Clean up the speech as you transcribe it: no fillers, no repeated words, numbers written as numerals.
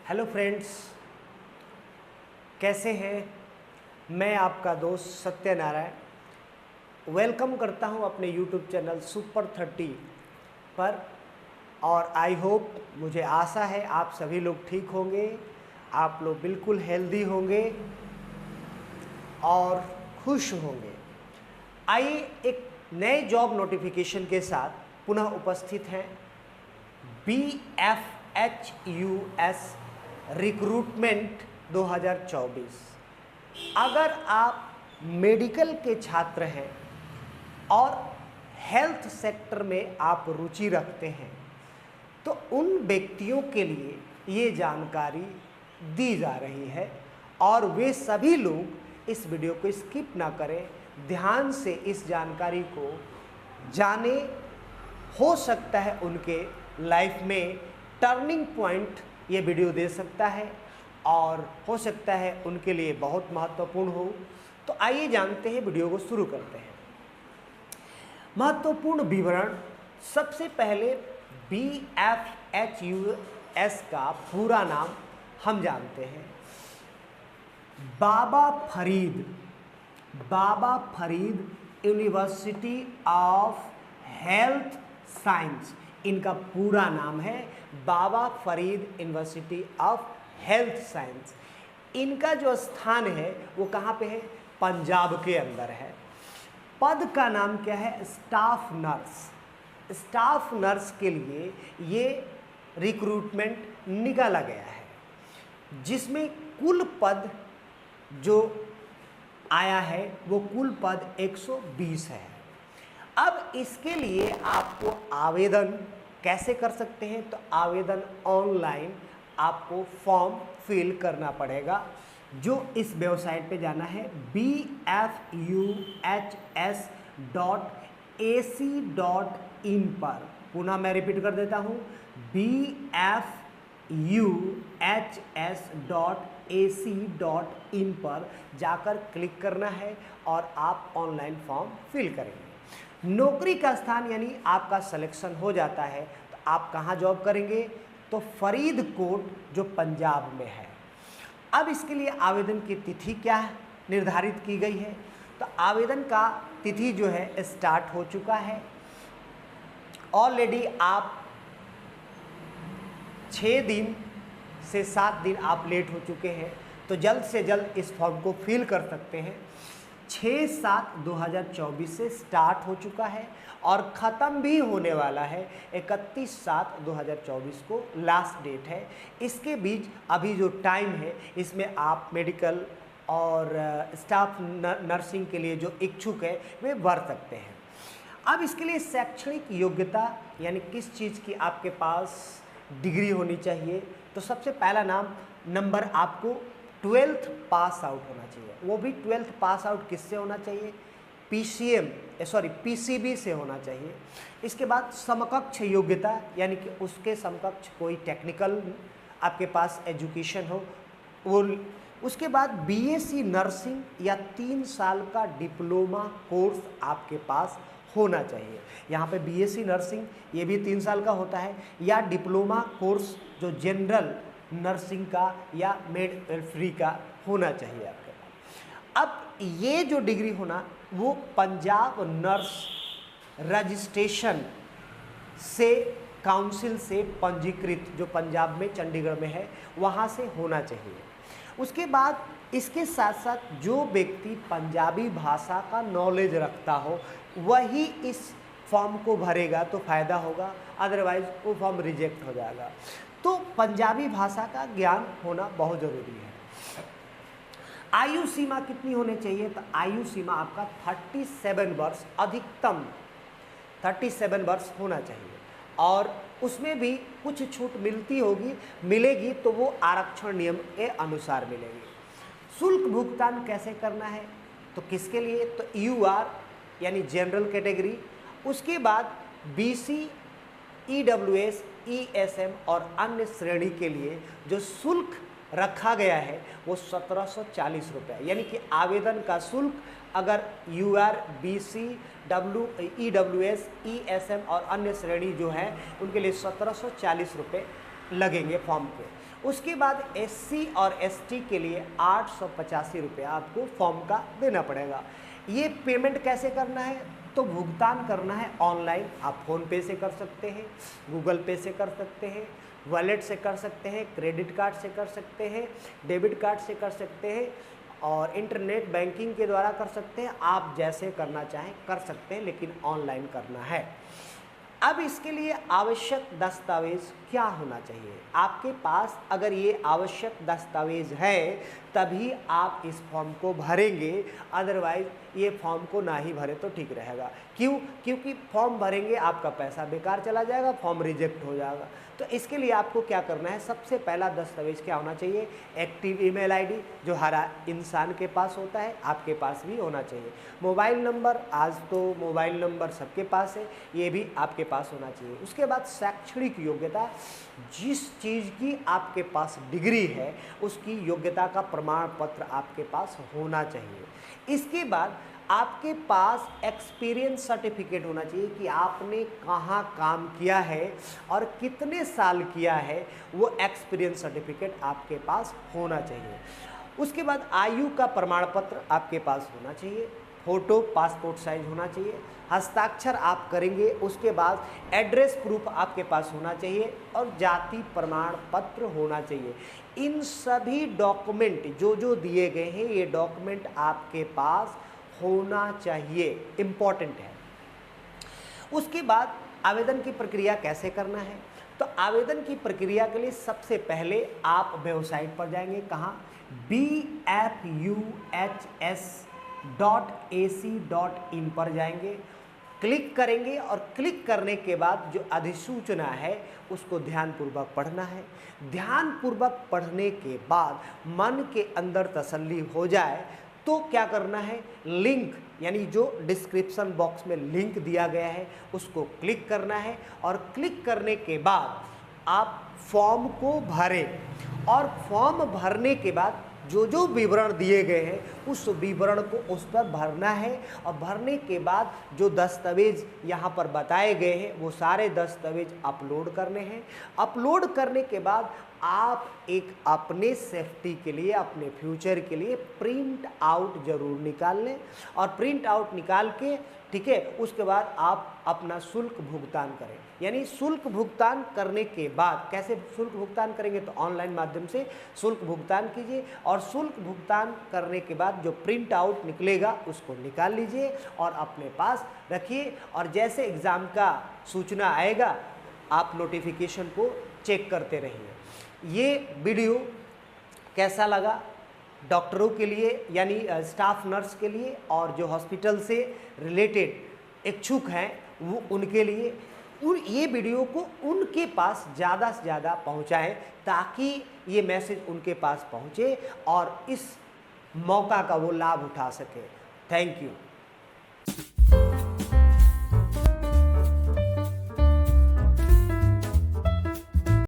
Hello friends, कैसे हैं? मैं आपका दोस्त सत्यनारायण वेलकम करता हूं अपने यूट्यूब चैनल सुपर 30 पर। और आई होप, मुझे आशा है आप सभी लोग ठीक होंगे, आप लोग बिल्कुल हेल्दी होंगे और खुश होंगे। आइए एक नए जॉब नोटिफिकेशन के साथ पुनः उपस्थित हैं। BFHUS recruitment 2024। अगर आप मेडिकल के छात्र हैं और हेल्थ सेक्टर में आप रुचि रखते हैं तो उन व्यक्तियों के लिए ये जानकारी दी जा रही है और वे सभी लोग इस वीडियो को स्किप ना करें, ध्यान से इस जानकारी को जाने। हो सकता है उनके लाइफ में टर्निंग पॉइंट ये वीडियो दे सकता है और हो सकता है उनके लिए बहुत महत्वपूर्ण हो। तो आइए जानते हैं, वीडियो को शुरू करते हैं। महत्वपूर्ण विवरण। सबसे पहले BFHUS का पूरा नाम हम जानते हैं। Baba Farid university of health science, इनका पूरा नाम है Baba Farid university of health science. इनका जो स्थान है वो कहाँ पे है? पंजाब के अंदर है। पद का नाम क्या है? Staff nurse. स्टाफ नर्स के लिए ये रिक्रूटमेंट निकाला गया है, जिसमें कुल पद जो आया है वो कुल पद 120 है। अब इसके लिए आपको आवेदन कैसे कर सकते हैं? तो आवेदन ऑनलाइन आपको फॉर्म फिल करना पड़ेगा, जो इस वेबसाइट पे जाना है bfuhs.ac.in पर। पुनः मैं रिपीट कर देता हूँ, bfuhs.ac.in पर जाकर क्लिक करना है और आप ऑनलाइन फॉर्म फिल करेंगे। नौकरी का स्थान यानी आपका सिलेक्शन हो जाता है तो आप कहाँ जॉब करेंगे? तो फरीदकोट जो पंजाब में है। अब इसके लिए आवेदन की तिथि क्या निर्धारित की गई है? तो आवेदन का तिथि जो है स्टार्ट हो चुका है। ऑलरेडी आप 6 दिन से 7 दिन आप लेट हो चुके हैं, तो जल्द से जल्द इस फॉर्म को फिल कर सकते हैं। 6/7/2024 से स्टार्ट हो चुका है और ख़त्म भी होने वाला है। 31/7/2024 को लास्ट डेट है। इसके बीच अभी जो टाइम है, इसमें आप मेडिकल और स्टाफ नर्सिंग के लिए जो इच्छुक है वे भर सकते हैं। अब इसके लिए शैक्षणिक योग्यता यानी किस चीज़ की आपके पास डिग्री होनी चाहिए? तो सबसे पहला नंबर आपको 12th पास आउट होना चाहिए। वो भी 12th पास आउट किससे होना चाहिए? PCB से होना चाहिए। इसके बाद समकक्ष योग्यता यानी कि उसके समकक्ष कोई टेक्निकल आपके पास एजुकेशन हो वो। उसके बाद BSc नर्सिंग या 3 साल का डिप्लोमा कोर्स आपके पास होना चाहिए। यहाँ पे BSc नर्सिंग ये भी 3 साल का होता है, या डिप्लोमा कोर्स जो जनरल नर्सिंग का या मिडवाइफरी का होना चाहिए आपके पास। अब ये जो डिग्री होना वो पंजाब नर्स रजिस्ट्रेशन से काउंसिल से पंजीकृत, जो पंजाब में चंडीगढ़ में है, वहाँ से होना चाहिए। उसके बाद इसके साथ साथ जो व्यक्ति पंजाबी भाषा का नॉलेज रखता हो वही इस फॉर्म को भरेगा तो फ़ायदा होगा, अदरवाइज़ वो फॉर्म रिजेक्ट हो जाएगा। तो पंजाबी भाषा का ज्ञान होना बहुत ज़रूरी है। आयु सीमा कितनी होनी चाहिए? तो आयु सीमा आपका 37 वर्ष, अधिकतम 37 वर्ष होना चाहिए। और उसमें भी कुछ छूट मिलेगी तो वो आरक्षण नियम के अनुसार मिलेगी। शुल्क भुगतान कैसे करना है? तो किसके लिए? तो UR यानी जनरल कैटेगरी, उसके बाद BC, EWS, ESM और अन्य श्रेणी के लिए जो शुल्क रखा गया है वो 1740 रुपये, यानी कि आवेदन का शुल्क अगर UR, BC, EWS, ESM और अन्य श्रेणी जो है उनके लिए 1740 रुपये लगेंगे फॉर्म पे। उसके बाद SC और ST के लिए 885 रुपया आपको फॉर्म का देना पड़ेगा। ये पेमेंट कैसे करना है? तो भुगतान करना है ऑनलाइन। आप फ़ोन पे से कर सकते हैं, गूगल पे से कर सकते हैं, वॉलेट से कर सकते हैं, क्रेडिट कार्ड से कर सकते हैं, डेबिट कार्ड से कर सकते हैं और इंटरनेट बैंकिंग के द्वारा कर सकते हैं। आप जैसे करना चाहें कर सकते हैं, लेकिन ऑनलाइन करना है। अब इसके लिए आवश्यक दस्तावेज़ क्या होना चाहिए? आपके पास अगर ये आवश्यक दस्तावेज़ है तभी आप इस फॉर्म को भरेंगे, अदरवाइज़ ये फॉर्म को ना ही भरें तो ठीक रहेगा। क्यों? क्योंकि फॉर्म भरेंगे आपका पैसा बेकार चला जाएगा, फॉर्म रिजेक्ट हो जाएगा। तो इसके लिए आपको क्या करना है? सबसे पहला दस्तावेज़ क्या होना चाहिए? एक्टिव ईमेल आईडी, जो हर इंसान के पास होता है, आपके पास भी होना चाहिए। मोबाइल नंबर, आज तो मोबाइल नंबर सबके पास है, ये भी आपके पास होना चाहिए। उसके बाद शैक्षणिक योग्यता, जिस चीज़ की आपके पास डिग्री है उसकी योग्यता का प्रमाण पत्र आपके पास होना चाहिए। इसके बाद आपके पास एक्सपीरियंस सर्टिफिकेट होना चाहिए कि आपने कहाँ काम किया है और कितने साल किया है, वो एक्सपीरियंस सर्टिफिकेट आपके पास होना चाहिए। उसके बाद आयु का प्रमाण पत्र आपके पास होना चाहिए, फ़ोटो पासपोर्ट साइज होना चाहिए, हस्ताक्षर आप करेंगे। उसके बाद एड्रेस प्रूफ आपके पास होना चाहिए और जाति प्रमाण पत्र होना चाहिए। इन सभी डॉक्यूमेंट जो दिए गए हैं, ये डॉक्यूमेंट आपके पास होना चाहिए, इम्पॉर्टेंट है। उसके बाद आवेदन की प्रक्रिया कैसे करना है? तो आवेदन की प्रक्रिया के लिए सबसे पहले आप वेबसाइट पर जाएंगे। कहाँ? BFUHS.AC.in पर जाएंगे, क्लिक करेंगे और क्लिक करने के बाद जो अधिसूचना है उसको ध्यानपूर्वक पढ़ना है। ध्यानपूर्वक पढ़ने के बाद मन के अंदर तसल्ली हो जाए तो क्या करना है? लिंक, यानी जो डिस्क्रिप्शन बॉक्स में लिंक दिया गया है उसको क्लिक करना है और क्लिक करने के बाद आप फॉर्म को भरें और फॉर्म भरने के बाद जो विवरण दिए गए हैं उस विवरण को उस पर भरना है और भरने के बाद जो दस्तावेज़ यहाँ पर बताए गए हैं वो सारे दस्तावेज़ अपलोड करने हैं। अपलोड करने के बाद आप एक अपने सेफ्टी के लिए, अपने फ्यूचर के लिए प्रिंट आउट ज़रूर निकाल लें और प्रिंट आउट निकाल के, ठीक है, उसके बाद आप अपना शुल्क भुगतान करें। यानी शुल्क भुगतान करने के बाद कैसे शुल्क भुगतान करेंगे? तो ऑनलाइन माध्यम से शुल्क भुगतान कीजिए और शुल्क भुगतान करने के बाद जो प्रिंट आउट निकलेगा उसको निकाल लीजिए और अपने पास रखिए और जैसे एग्ज़ाम का सूचना आएगा आप नोटिफिकेशन को चेक करते रहिए। ये वीडियो कैसा लगा? डॉक्टरों के लिए यानी स्टाफ नर्स के लिए और जो हॉस्पिटल से रिलेटेड इच्छुक हैं वो उनके लिए ये वीडियो को उनके पास ज़्यादा से ज़्यादा पहुंचाएं ताकि ये मैसेज उनके पास पहुंचे और इस मौका का वो लाभ उठा सके। Thank you.